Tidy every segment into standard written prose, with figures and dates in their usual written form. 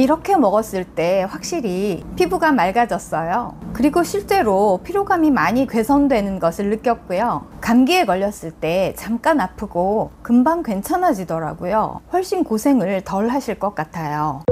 이렇게 먹었을 때 확실히 피부가 맑아졌어요. 그리고 실제로 피로감이 많이 개선되는 것을 느꼈고요. 감기에 걸렸을 때 잠깐 아프고 금방 괜찮아지더라고요. 훨씬 고생을 덜 하실 것 같아요.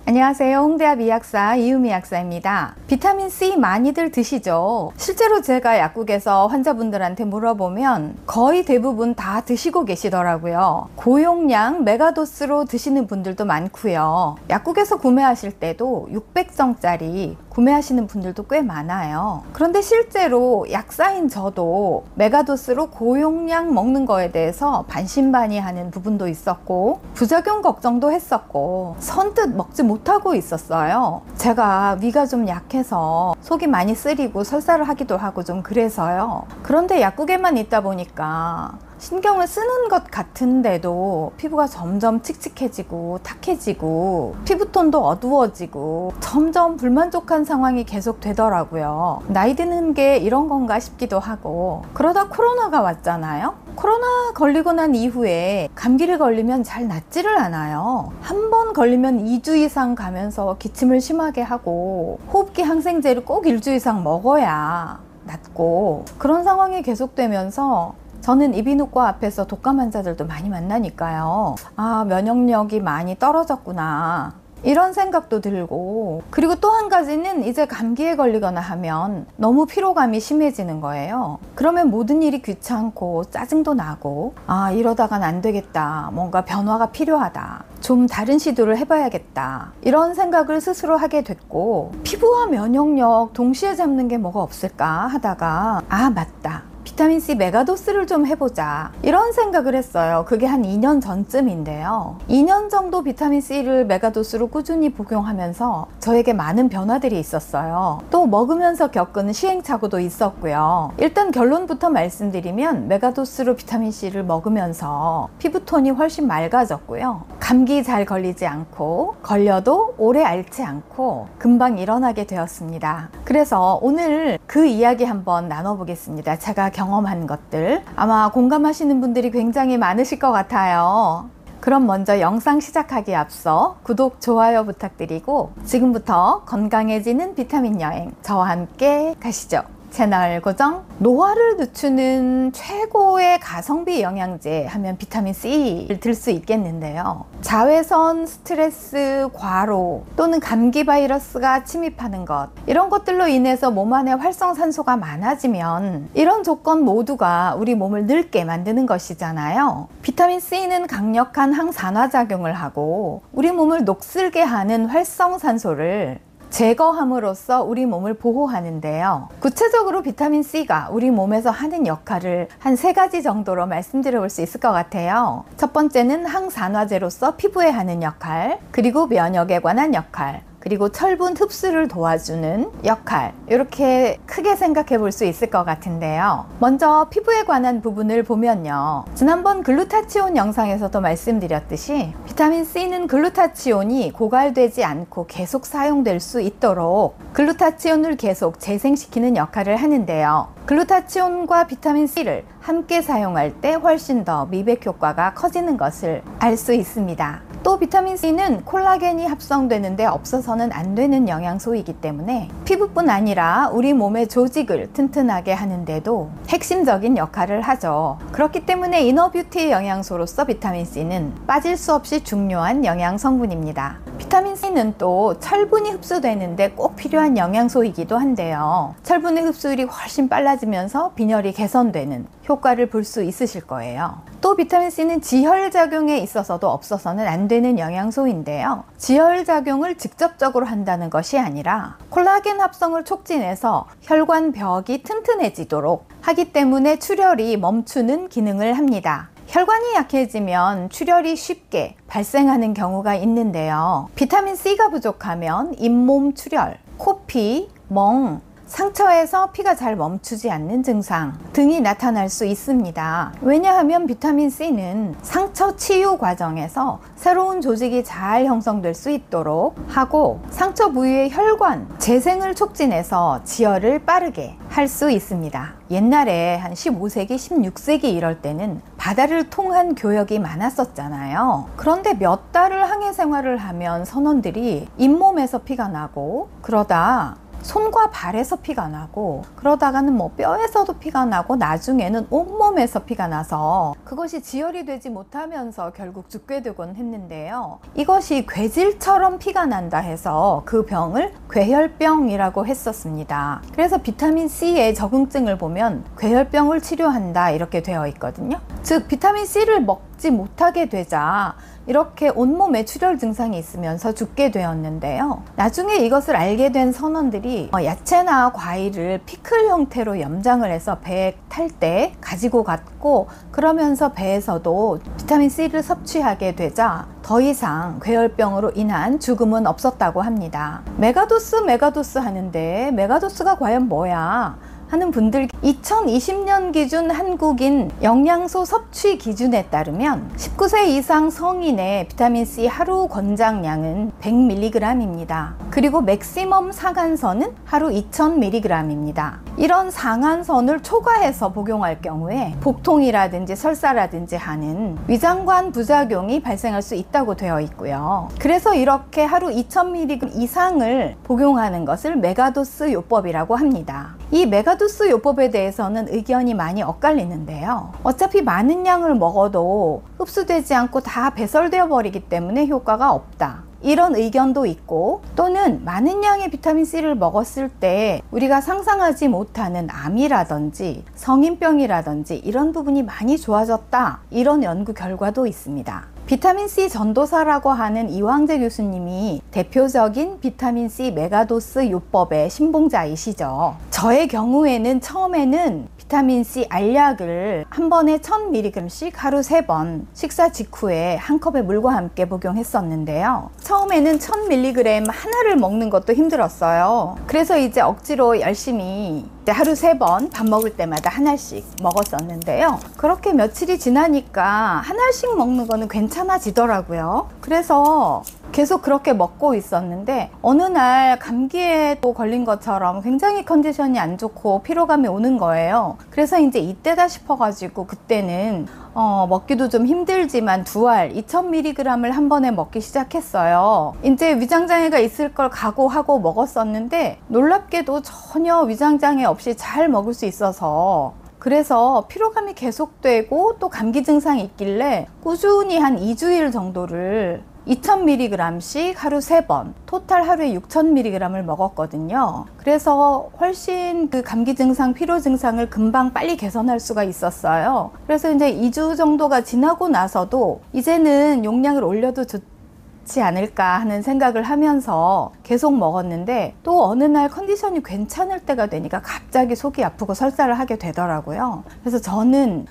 안녕하세요. 홍대합 이약사 이유미 약사입니다. 비타민C 많이들 드시죠? 실제로 제가 약국에서 환자분들한테 물어보면 거의 대부분 다 드시고 계시더라고요. 고용량 메가도스로 드시는 분들도 많고요. 약국에서 구매하실 때도 600정짜리 구매하시는 분들도 꽤 많아요. 그런데 실제로 약사인 저도 메가도스로 고용량 먹는 거에 대해서 반신반의하는 부분도 있었고 부작용 걱정도 했었고 선뜻 먹지 못하고 있었어요. 제가 위가 좀 약해서 속이 많이 쓰리고 설사를 하기도 하고 좀 그래서요. 그런데 약국에만 있다 보니까 신경을 쓰는 것 같은데도 피부가 점점 칙칙해지고 탁해지고 피부톤도 어두워지고 점점 불만족한 상황이 계속 되더라고요. 나이 드는 게 이런 건가 싶기도 하고 그러다 코로나가 왔잖아요. 코로나 걸리고 난 이후에 감기를 걸리면 잘 낫지를 않아요. 한 번 걸리면 2주 이상 가면서 기침을 심하게 하고 호흡기 항생제를 꼭 1주 이상 먹어야 낫고 그런 상황이 계속되면서 저는 이비인후과 앞에서 독감 환자들도 많이 만나니까요. 아, 면역력이 많이 떨어졌구나. 이런 생각도 들고 그리고 또 한 가지는 이제 감기에 걸리거나 하면 너무 피로감이 심해지는 거예요. 그러면 모든 일이 귀찮고 짜증도 나고 아, 이러다간 안 되겠다. 뭔가 변화가 필요하다. 좀 다른 시도를 해봐야겠다. 이런 생각을 스스로 하게 됐고 피부와 면역력 동시에 잡는 게 뭐가 없을까 하다가 아, 맞다. 비타민C 메가도스를 좀 해보자 이런 생각을 했어요. 그게 한 2년 전쯤인데요. 2년 정도 비타민C를 메가도스로 꾸준히 복용하면서 저에게 많은 변화들이 있었어요. 또 먹으면서 겪은 시행착오도 있었고요. 일단 결론부터 말씀드리면 메가도스로 비타민C를 먹으면서 피부톤이 훨씬 맑아졌고요. 감기 잘 걸리지 않고 걸려도 오래 앓지 않고 금방 일어나게 되었습니다. 그래서 오늘 그 이야기 한번 나눠보겠습니다. 제가 경험한 것들 아마 공감하시는 분들이 굉장히 많으실 것 같아요. 그럼 먼저 영상 시작하기에 앞서 구독, 좋아요 부탁드리고 지금부터 건강해지는 비타민 여행 저와 함께 가시죠. 채널 고정. 노화를 늦추는 최고의 가성비 영양제 하면 비타민C를 들 수 있겠는데요. 자외선, 스트레스, 과로 또는 감기 바이러스가 침입하는 것 이런 것들로 인해서 몸 안에 활성산소가 많아지면 이런 조건 모두가 우리 몸을 늙게 만드는 것이잖아요. 비타민C는 강력한 항산화작용을 하고 우리 몸을 녹슬게 하는 활성산소를 제거함으로써 우리 몸을 보호하는데요. 구체적으로 비타민C가 우리 몸에서 하는 역할을 한 3가지 정도로 말씀드려 볼 수 있을 것 같아요. 첫 번째는 항산화제로서 피부에 하는 역할, 그리고 면역에 관한 역할, 그리고 철분 흡수를 도와주는 역할 이렇게 크게 생각해 볼 수 있을 것 같은데요. 먼저 피부에 관한 부분을 보면요. 지난번 글루타치온 영상에서도 말씀드렸듯이 비타민C는 글루타치온이 고갈되지 않고 계속 사용될 수 있도록 글루타치온을 계속 재생시키는 역할을 하는데요. 글루타치온과 비타민C를 함께 사용할 때 훨씬 더 미백 효과가 커지는 것을 알 수 있습니다. 또 비타민C는 콜라겐이 합성되는데 없어서는 안 되는 영양소이기 때문에 피부뿐 아니라 우리 몸의 조직을 튼튼하게 하는데도 핵심적인 역할을 하죠. 그렇기 때문에 이너뷰티 영양소로서 비타민C는 빠질 수 없이 중요한 영양 성분입니다. 비타민C는 또 철분이 흡수되는데 꼭 필요한 영양소이기도 한데요. 철분의 흡수율이 훨씬 빨라지면서 빈혈이 개선되는 효과를 볼 수 있으실 거예요. 또 비타민C는 지혈작용에 있어서도 없어서는 안 되는 영양소인데요. 지혈작용을 직접적으로 한다는 것이 아니라 콜라겐 합성을 촉진해서 혈관벽이 튼튼해지도록 하기 때문에 출혈이 멈추는 기능을 합니다. 혈관이 약해지면 출혈이 쉽게 발생하는 경우가 있는데요. 비타민C가 부족하면 잇몸 출혈, 코피, 멍, 상처에서 피가 잘 멈추지 않는 증상 등이 나타날 수 있습니다. 왜냐하면 비타민 C는 상처 치유 과정에서 새로운 조직이 잘 형성될 수 있도록 하고 상처 부위의 혈관, 재생을 촉진해서 지혈을 빠르게 할 수 있습니다. 옛날에 한 15세기, 16세기 이럴 때는 바다를 통한 교역이 많았었잖아요. 그런데 몇 달을 항해 생활을 하면 선원들이 잇몸에서 피가 나고 그러다 손과 발에서 피가 나고 그러다가는 뭐 뼈에서도 피가 나고 나중에는 온몸에서 피가 나서 그것이 지혈이 되지 못하면서 결국 죽게 되곤 했는데요. 이것이 괴질처럼 피가 난다 해서 그 병을 괴혈병이라고 했었습니다. 그래서 비타민 C의 적응증을 보면 괴혈병을 치료한다 이렇게 되어 있거든요. 즉 비타민 C를 먹지 못하게 되자 이렇게 온몸에 출혈 증상이 있으면서 죽게 되었는데요. 나중에 이것을 알게 된 선원들이 야채나 과일을 피클 형태로 염장을 해서 배에 탈 때 가지고 갔고 그러면서 배에서도 비타민 C를 섭취하게 되자 더 이상 괴혈병으로 인한 죽음은 없었다고 합니다. 메가도스 하는데 메가도스가 과연 뭐야? 하는 분들 2020년 기준 한국인 영양소 섭취 기준에 따르면 19세 이상 성인의 비타민C 하루 권장량은 100mg입니다. 그리고 맥시멈 상한선은 하루 2000mg입니다. 이런 상한선을 초과해서 복용할 경우에 복통이라든지 설사라든지 하는 위장관 부작용이 발생할 수 있다고 되어 있고요. 그래서 이렇게 하루 2000mg 이상을 복용하는 것을 메가도스 요법이라고 합니다. 이 메가도스 요법에 대해서는 의견이 많이 엇갈리는데요. 어차피 많은 양을 먹어도 흡수되지 않고 다 배설되어 버리기 때문에 효과가 없다. 이런 의견도 있고 또는 많은 양의 비타민C를 먹었을 때 우리가 상상하지 못하는 암이라든지 성인병이라든지 이런 부분이 많이 좋아졌다. 이런 연구 결과도 있습니다. 비타민C 전도사라고 하는 이황재 교수님이 대표적인 비타민C 메가도스 요법의 신봉자이시죠. 저의 경우에는 처음에는 비타민C 알약을 한 번에 1000mg씩 하루 3번 식사 직후에 한 컵의 물과 함께 복용했었는데요. 처음에는 1000mg 하나를 먹는 것도 힘들었어요. 그래서 이제 억지로 열심히 하루 3번 밥 먹을 때마다 하나씩 먹었었는데요. 그렇게 며칠이 지나니까 하나씩 먹는 거는 괜찮아지더라고요. 그래서 계속 그렇게 먹고 있었는데 어느 날 감기에 또 걸린 것처럼 굉장히 컨디션이 안 좋고 피로감이 오는 거예요. 그래서 이제 이때다 싶어가지고 그때는 먹기도 좀 힘들지만 2알 2000mg을 한 번에 먹기 시작했어요. 이제 위장장애가 있을 걸 각오하고 먹었었는데 놀랍게도 전혀 위장장애 없이 잘 먹을 수 있어서 그래서 피로감이 계속되고 또 감기 증상이 있길래 꾸준히 한 2주일 정도를 2000mg씩 하루 3번, 토탈 하루에 6000mg을 먹었거든요. 그래서 훨씬 그 감기 증상, 피로 증상을 금방 빨리 개선할 수가 있었어요. 그래서 이제 2주 정도가 지나고 나서도 이제는 용량을 올려도 좋지 않을까 하는 생각을 하면서 계속 먹었는데 또 어느 날 컨디션이 괜찮을 때가 되니까 갑자기 속이 아프고 설사를 하게 되더라고요. 그래서 저는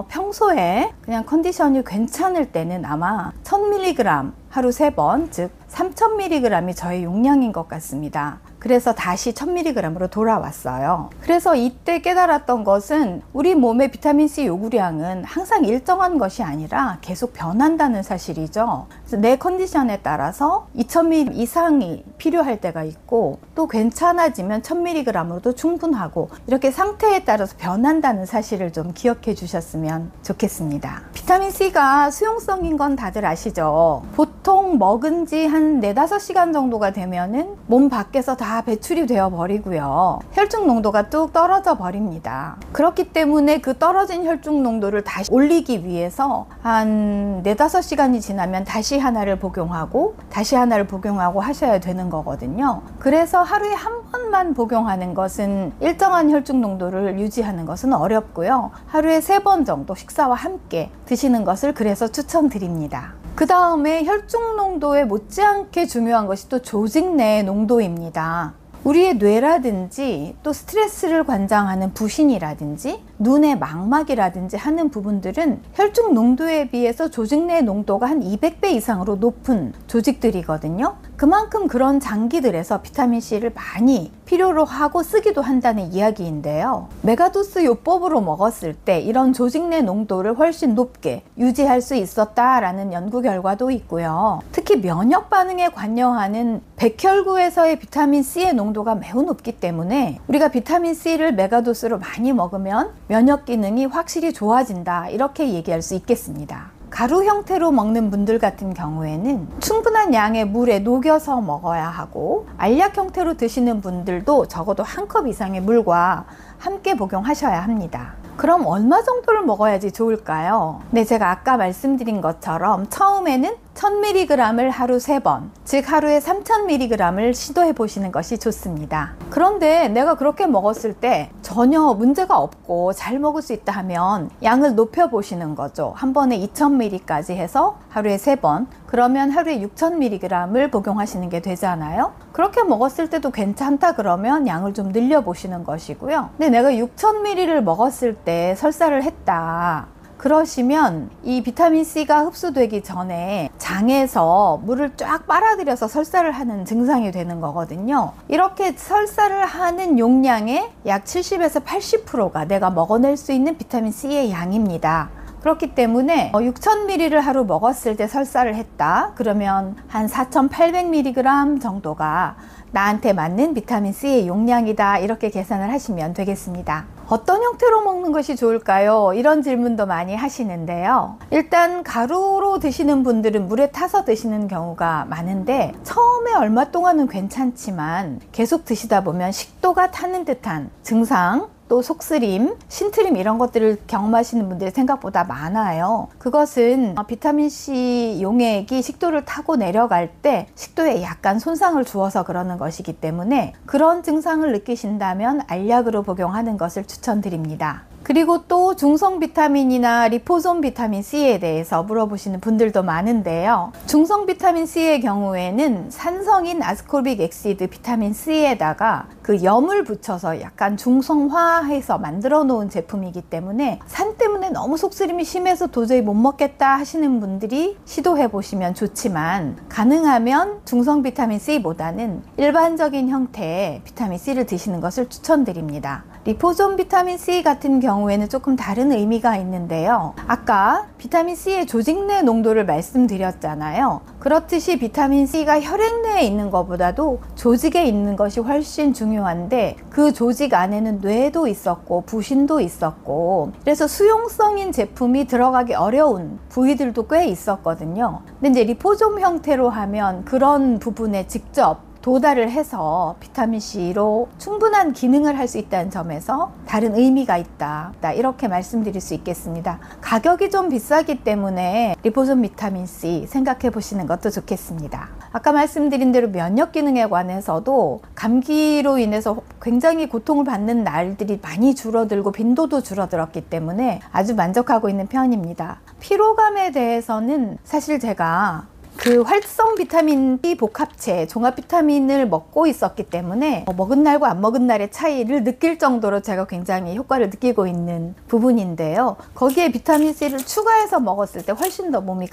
평소에 그냥 컨디션이 괜찮을 때는 아마 1000mg 하루 3번, 즉 3000mg이 저의 용량인 것 같습니다. 그래서 다시 1000mg으로 돌아왔어요. 그래서 이때 깨달았던 것은 우리 몸의 비타민C 요구량은 항상 일정한 것이 아니라 계속 변한다는 사실이죠. 그래서 내 컨디션에 따라서 2000mg 이상이 필요할 때가 있고 또 괜찮아지면 1000mg으로도 충분하고 이렇게 상태에 따라서 변한다는 사실을 좀 기억해 주셨으면 좋겠습니다. 비타민C가 수용성인 건 다들 아시죠? 보통 먹은 지 한 4-5시간 정도가 되면은 몸 밖에서 다 배출이 되어 버리고요. 혈중 농도가 뚝 떨어져 버립니다. 그렇기 때문에 그 떨어진 혈중 농도를 다시 올리기 위해서 한 4-5시간이 지나면 다시 하나를 복용하고 다시 하나를 복용하고 하셔야 되는 거거든요. 그래서 하루에 한 번만 복용하는 것은 일정한 혈중 농도를 유지하는 것은 어렵고요. 하루에 3번 정도 식사와 함께 드시는 것을 그래서 추천드립니다. 그 다음에 혈중 농도에 못지않게 중요한 것이 또 조직 내 농도입니다. 우리의 뇌라든지 또 스트레스를 관장하는 부신이라든지 눈의 망막이라든지 하는 부분들은 혈중 농도에 비해서 조직 내 농도가 한 200배 이상으로 높은 조직들이거든요. 그만큼 그런 장기들에서 비타민C를 많이 필요로 하고 쓰기도 한다는 이야기인데요. 메가도스 요법으로 먹었을 때 이런 조직 내 농도를 훨씬 높게 유지할 수 있었다라는 연구 결과도 있고요. 특히 면역 반응에 관여하는 백혈구에서의 비타민C의 농도가 매우 높기 때문에 우리가 비타민C를 메가도스로 많이 먹으면 면역 기능이 확실히 좋아진다, 이렇게 얘기할 수 있겠습니다. 가루 형태로 먹는 분들 같은 경우에는 충분한 양의 물에 녹여서 먹어야 하고, 알약 형태로 드시는 분들도 적어도 한 컵 이상의 물과 함께 복용하셔야 합니다. 그럼 얼마 정도를 먹어야지 좋을까요? 네, 제가 아까 말씀드린 것처럼 처음에는 1000mg을 하루 3번, 즉 하루에 3000mg을 시도해 보시는 것이 좋습니다. 그런데 내가 그렇게 먹었을 때 전혀 문제가 없고 잘 먹을 수 있다 하면 양을 높여 보시는 거죠. 한 번에 2000mg까지 해서 하루에 3번, 그러면 하루에 6000mg을 복용하시는 게 되잖아요. 그렇게 먹었을 때도 괜찮다 그러면 양을 좀 늘려 보시는 것이고요. 근데 내가 6000mg를 먹었을 때 설사를 했다, 그러시면 이 비타민C가 흡수되기 전에 장에서 물을 쫙 빨아들여서 설사를 하는 증상이 되는 거거든요. 이렇게 설사를 하는 용량의 약 70에서 80%가 내가 먹어낼 수 있는 비타민C의 양입니다. 그렇기 때문에 6000mg를 하루 먹었을 때 설사를 했다 그러면 한 4800mg 정도가 나한테 맞는 비타민C의 용량이다, 이렇게 계산을 하시면 되겠습니다. 어떤 형태로 먹는 것이 좋을까요? 이런 질문도 많이 하시는데요. 일단 가루로 드시는 분들은 물에 타서 드시는 경우가 많은데 처음에 얼마 동안은 괜찮지만 계속 드시다 보면 식도가 타는 듯한 증상, 또 속쓰림, 신트림 이런 것들을 경험하시는 분들이 생각보다 많아요. 그것은 비타민C 용액이 식도를 타고 내려갈 때 식도에 약간 손상을 주어서 그러는 것이기 때문에 그런 증상을 느끼신다면 알약으로 복용하는 것을 추천드립니다. 그리고 또 중성 비타민이나 리포솜 비타민 C에 대해서 물어보시는 분들도 많은데요. 중성 비타민 C의 경우에는 산성인 아스코빅 액시드 비타민 C에다가 그 염을 붙여서 약간 중성화해서 만들어 놓은 제품이기 때문에 산 때문에 너무 속쓰림이 심해서 도저히 못 먹겠다 하시는 분들이 시도해 보시면 좋지만, 가능하면 중성 비타민 C보다는 일반적인 형태의 비타민 C를 드시는 것을 추천드립니다. 리포솜 비타민 C 같은 경우에는 조금 다른 의미가 있는데요. 아까 비타민 C의 조직 내 농도를 말씀드렸잖아요. 그렇듯이 비타민 C가 혈액 내에 있는 것보다도 조직에 있는 것이 훨씬 중요한데, 그 조직 안에는 뇌도 있었고 부신도 있었고, 그래서 수용성인 제품이 들어가기 어려운 부위들도 꽤 있었거든요. 근데 이제 리포솜 형태로 하면 그런 부분에 직접 도달을 해서 비타민C로 충분한 기능을 할 수 있다는 점에서 다른 의미가 있다, 이렇게 말씀드릴 수 있겠습니다. 가격이 좀 비싸기 때문에 리포솜 비타민C 생각해 보시는 것도 좋겠습니다. 아까 말씀드린 대로 면역 기능에 관해서도 감기로 인해서 굉장히 고통을 받는 날들이 많이 줄어들고 빈도도 줄어들었기 때문에 아주 만족하고 있는 편입니다. 피로감에 대해서는 사실 제가 그 활성 비타민 B 복합체 종합 비타민을 먹고 있었기 때문에 먹은 날과 안 먹은 날의 차이를 느낄 정도로 제가 굉장히 효과를 느끼고 있는 부분인데요. 거기에 비타민 C를 추가해서 먹었을 때 훨씬 더 몸이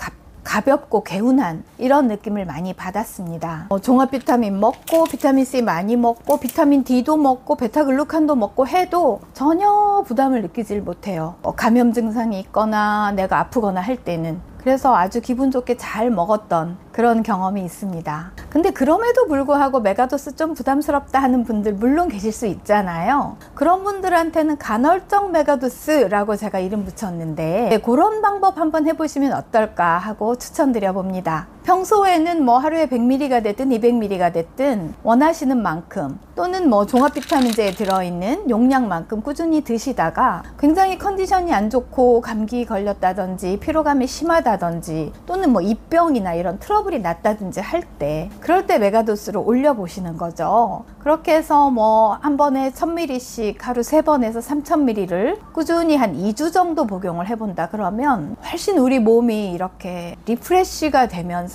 가볍고 개운한 이런 느낌을 많이 받았습니다. 종합 비타민 먹고 비타민 C 많이 먹고 비타민 D도 먹고 베타글루칸도 먹고 해도 전혀 부담을 느끼질 못해요. 감염 증상이 있거나 내가 아프거나 할 때는. 그래서 아주 기분 좋게 잘 먹었던 그런 경험이 있습니다. 근데 그럼에도 불구하고 메가도스 좀 부담스럽다 하는 분들 물론 계실 수 있잖아요. 그런 분들한테는 간헐적 메가도스라고 제가 이름 붙였는데 그런 방법 한번 해보시면 어떨까 하고 추천드려 봅니다. 평소에는 뭐 하루에 100mg가 됐든 200mg가 됐든 원하시는 만큼, 또는 뭐 종합 비타민제에 들어있는 용량만큼 꾸준히 드시다가 굉장히 컨디션이 안 좋고 감기 걸렸다든지 피로감이 심하다든지 또는 뭐 입병이나 이런 트러블이 났다든지 할 때, 그럴 때 메가도스를 올려보시는 거죠. 그렇게 해서 뭐 한 번에 1000mg씩 하루 3번에서 3000mg를 꾸준히 한 2주 정도 복용을 해본다 그러면 훨씬 우리 몸이 이렇게 리프레쉬가 되면서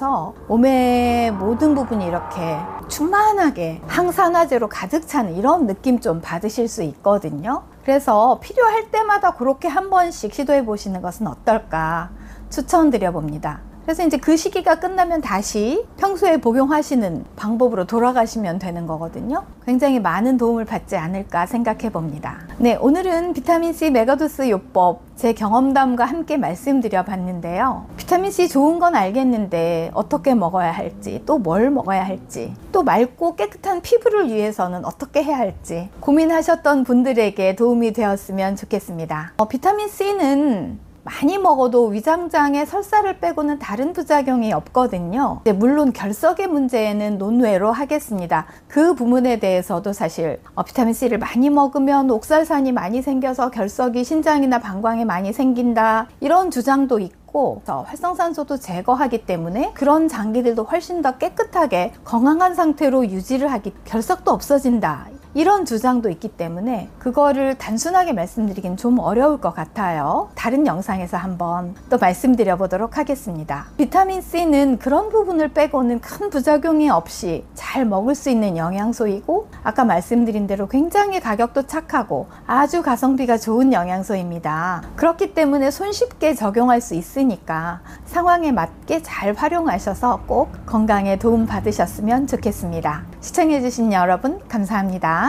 몸의 모든 부분이 이렇게 충만하게 항산화제로 가득 차는 이런 느낌 좀 받으실 수 있거든요. 그래서 필요할 때마다 그렇게 한 번씩 시도해 보시는 것은 어떨까 추천드려 봅니다. 그래서 이제 그 시기가 끝나면 다시 평소에 복용하시는 방법으로 돌아가시면 되는 거거든요. 굉장히 많은 도움을 받지 않을까 생각해 봅니다. 네, 오늘은 비타민C 메가도스 요법 제 경험담과 함께 말씀드려 봤는데요. 비타민C 좋은 건 알겠는데 어떻게 먹어야 할지, 또 뭘 먹어야 할지, 또 맑고 깨끗한 피부를 위해서는 어떻게 해야 할지 고민하셨던 분들에게 도움이 되었으면 좋겠습니다. 비타민C는 많이 먹어도 위장장애 설사를 빼고는 다른 부작용이 없거든요. 물론 결석의 문제는 논외로 하겠습니다. 그 부분에 대해서도 사실 비타민C를 많이 먹으면 옥살산이 많이 생겨서 결석이 신장이나 방광에 많이 생긴다, 이런 주장도 있고 활성산소도 제거하기 때문에 그런 장기들도 훨씬 더 깨끗하게 건강한 상태로 유지를 하기, 결석도 없어진다, 이런 주장도 있기 때문에 그거를 단순하게 말씀드리긴 좀 어려울 것 같아요. 다른 영상에서 한번 또 말씀드려 보도록 하겠습니다. 비타민C는 그런 부분을 빼고는 큰 부작용이 없이 잘 먹을 수 있는 영양소이고, 아까 말씀드린 대로 굉장히 가격도 착하고 아주 가성비가 좋은 영양소입니다. 그렇기 때문에 손쉽게 적용할 수 있으니까 상황에 맞게 잘 활용하셔서 꼭 건강에 도움 받으셨으면 좋겠습니다. 시청해 주신 여러분 감사합니다.